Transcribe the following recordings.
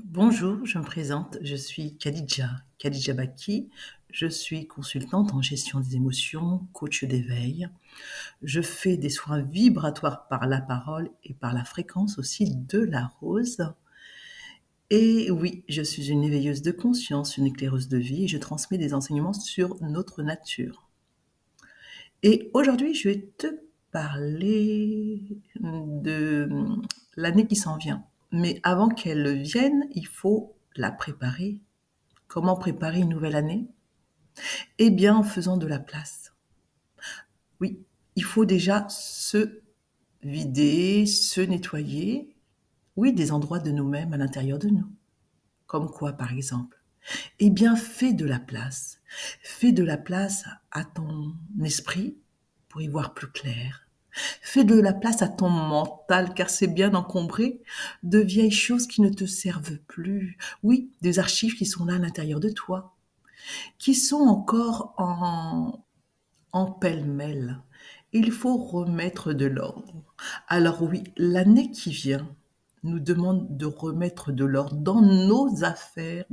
Bonjour, je me présente, je suis Khadija Baki. Je suis consultante en gestion des émotions, coach d'éveil. Je fais des soins vibratoires par la parole et par la fréquence aussi de la rose. Et oui, je suis une éveilleuse de conscience, une éclaireuse de vie et je transmets des enseignements sur notre nature. Et aujourd'hui, je vais te parler de l'année qui s'en vient. Mais avant qu'elle vienne, il faut la préparer. Comment préparer une nouvelle année? Eh bien, en faisant de la place. Oui, il faut déjà se vider, se nettoyer. Oui, des endroits de nous-mêmes à l'intérieur de nous. Comme quoi, par exemple? Eh bien, fais de la place. Fais de la place à ton esprit pour y voir plus clair. Fais de la place à ton mental, car c'est bien encombré de vieilles choses qui ne te servent plus. Oui, des archives qui sont là à l'intérieur de toi, qui sont encore en pêle-mêle. Il faut remettre de l'ordre. Alors oui, l'année qui vient nous demande de remettre de l'ordre dans nos affaires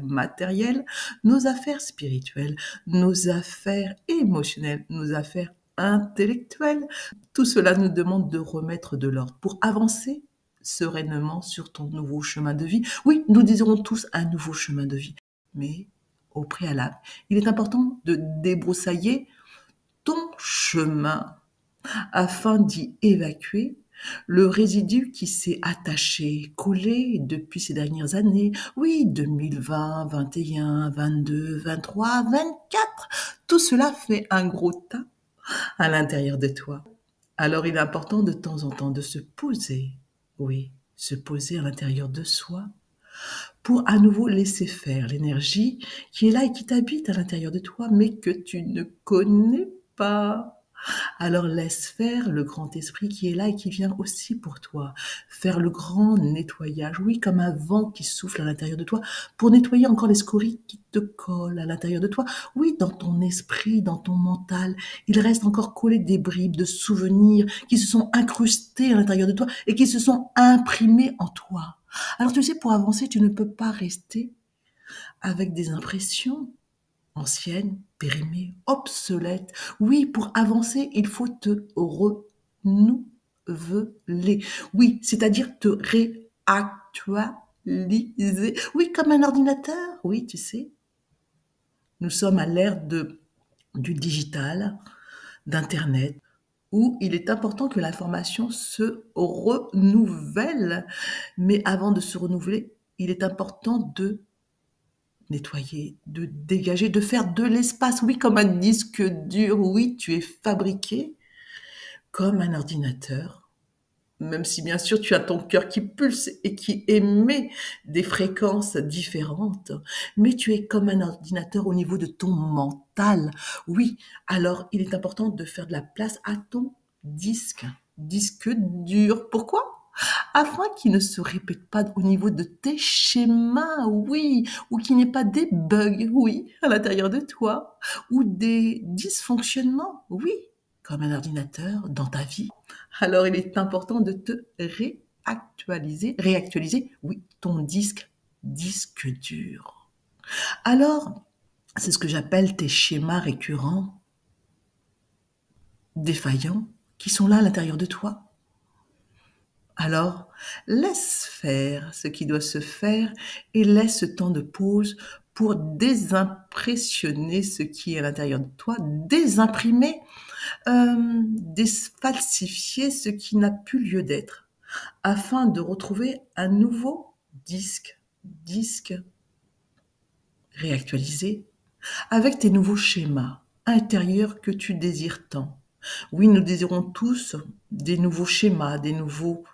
matérielles, nos affaires spirituelles, nos affaires émotionnelles, nos affaires intellectuelles. Tout cela nous demande de remettre de l'ordre pour avancer sereinement sur ton nouveau chemin de vie. Oui, nous désirons tous un nouveau chemin de vie, mais au préalable, il est important de débroussailler ton chemin afin d'y évacuer le résidu qui s'est attaché, collé depuis ces dernières années. Oui, 2020, 21, 22, 23, 24. Tout cela fait un gros tas à l'intérieur de toi. Alors il est important de temps en temps de se poser. Oui, se poser à l'intérieur de soi pour à nouveau laisser faire l'énergie qui est là et qui t'habite à l'intérieur de toi, mais que tu ne connais pas. Alors laisse faire le grand esprit qui est là et qui vient aussi pour toi. Faire le grand nettoyage, oui, comme un vent qui souffle à l'intérieur de toi, pour nettoyer encore les scories qui te collent à l'intérieur de toi. Oui, dans ton esprit, dans ton mental, il reste encore collé des bribes de souvenirs qui se sont incrustés à l'intérieur de toi et qui se sont imprimés en toi. Alors tu sais, pour avancer, tu ne peux pas rester avec des impressions anciennes, périmées, obsolètes. Oui, pour avancer, il faut te renouveler. Oui, c'est-à-dire te réactualiser. Oui, comme un ordinateur. Oui, tu sais, nous sommes à l'ère du digital, d'Internet, où il est important que l'information se renouvelle. Mais avant de se renouveler, il est important de nettoyer, de dégager, de faire de l'espace. Oui, comme un disque dur. Oui, tu es fabriqué comme un ordinateur. Même si bien sûr tu as ton cœur qui pulse et qui émet des fréquences différentes, mais tu es comme un ordinateur au niveau de ton mental. Oui, alors il est important de faire de la place à ton disque dur. Pourquoi? Afin qu'il ne se répète pas au niveau de tes schémas, oui, ou qu'il n'y ait pas des bugs, oui, à l'intérieur de toi, ou des dysfonctionnements, oui, comme un ordinateur dans ta vie. Alors il est important de te réactualiser, oui, ton disque dur. Alors, c'est ce que j'appelle tes schémas récurrents, défaillants, qui sont là à l'intérieur de toi. Alors, laisse faire ce qui doit se faire et laisse ce temps de pause pour désimpressionner ce qui est à l'intérieur de toi, désimprimer, défalsifier ce qui n'a plus lieu d'être, afin de retrouver un nouveau disque réactualisé, avec tes nouveaux schémas intérieurs que tu désires tant. Oui, nous désirons tous des nouveaux schémas, des nouveaux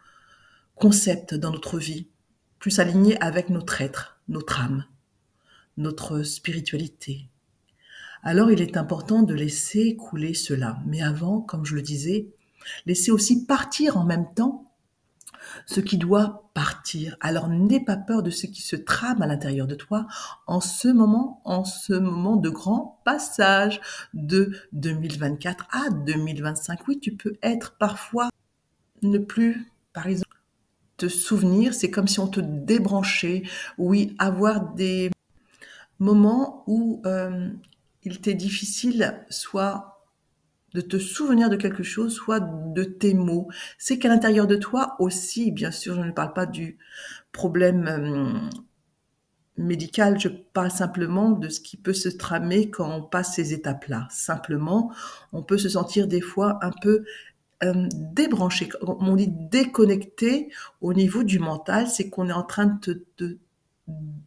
concepts dans notre vie, plus alignés avec notre être, notre âme, notre spiritualité. Alors il est important de laisser couler cela. Mais avant, comme je le disais, laisser aussi partir en même temps ce qui doit partir. Alors n'aie pas peur de ce qui se trame à l'intérieur de toi en ce moment de grand passage de 2024 à 2025. Oui, tu peux être parfois ne plus, par exemple, te souvenir, c'est comme si on te débranchait. Oui, avoir des moments où il t'est difficile soit de te souvenir de quelque chose, soit de tes mots. C'est qu'à l'intérieur de toi aussi, bien sûr, je ne parle pas du problème médical, je parle simplement de ce qui peut se tramer quand on passe ces étapes-là. Simplement, on peut se sentir des fois un peu débranché, on dit déconnecté au niveau du mental, c'est qu'on est en train de te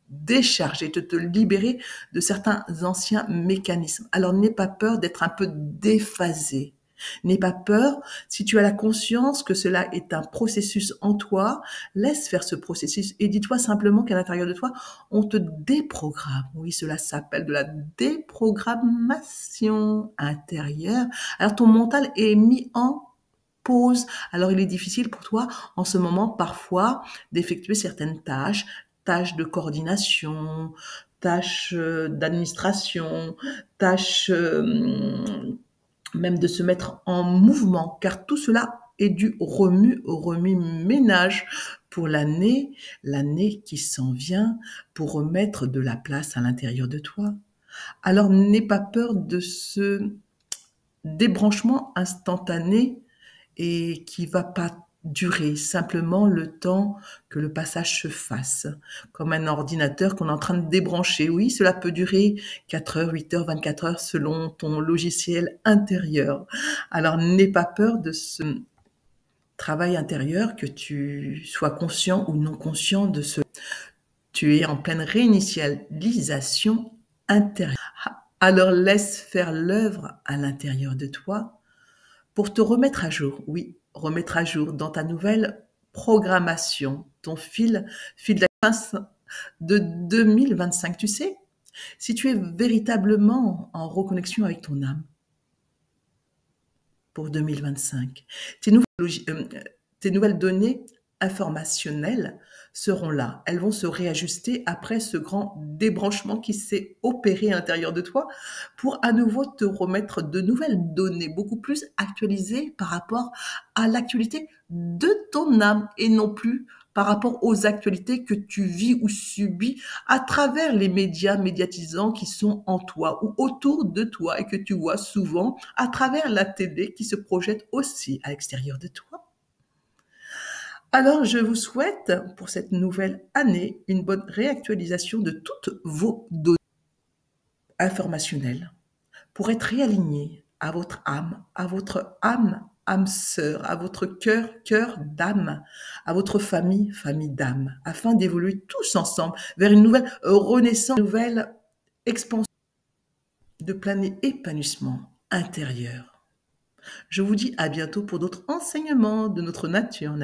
décharger, de te libérer de certains anciens mécanismes. Alors n'aie pas peur d'être un peu déphasé. N'aie pas peur, si tu as la conscience que cela est un processus en toi, laisse faire ce processus et dis-toi simplement qu'à l'intérieur de toi, on te déprogramme. Oui, cela s'appelle de la déprogrammation intérieure. Alors ton mental est mis en pause. Alors il est difficile pour toi en ce moment parfois d'effectuer certaines tâches, tâches de coordination, tâches d'administration, tâches même de se mettre en mouvement, car tout cela est du remue-ménage pour l'année qui s'en vient, pour remettre de la place à l'intérieur de toi. Alors n'aie pas peur de ce débranchement instantané et qui va pas durer, simplement le temps que le passage se fasse, comme un ordinateur qu'on est en train de débrancher. Oui, cela peut durer 4 heures, 8 heures, 24 heures selon ton logiciel intérieur. Alors n'aie pas peur de ce travail intérieur, que tu sois conscient ou non conscient de ce. Tu es en pleine réinitialisation intérieure. Alors laisse faire l'œuvre à l'intérieur de toi pour te remettre à jour, oui, remettre à jour dans ta nouvelle programmation, ton fil de la fin de 2025. Tu sais, si tu es véritablement en reconnexion avec ton âme pour 2025, tes nouvelles données informationnelles seront là. Elles vont se réajuster après ce grand débranchement qui s'est opéré à l'intérieur de toi pour à nouveau te remettre de nouvelles données beaucoup plus actualisées par rapport à l'actualité de ton âme et non plus par rapport aux actualités que tu vis ou subis à travers les médias médiatisants qui sont en toi ou autour de toi et que tu vois souvent à travers la télé qui se projette aussi à l'extérieur de toi. Alors, je vous souhaite pour cette nouvelle année une bonne réactualisation de toutes vos données informationnelles pour être réaligné à votre âme sœur, à votre cœur d'âme, à votre famille d'âme, afin d'évoluer tous ensemble vers une nouvelle renaissance, une nouvelle expansion de plein épanouissement intérieur. Je vous dis à bientôt pour d'autres enseignements de notre nature.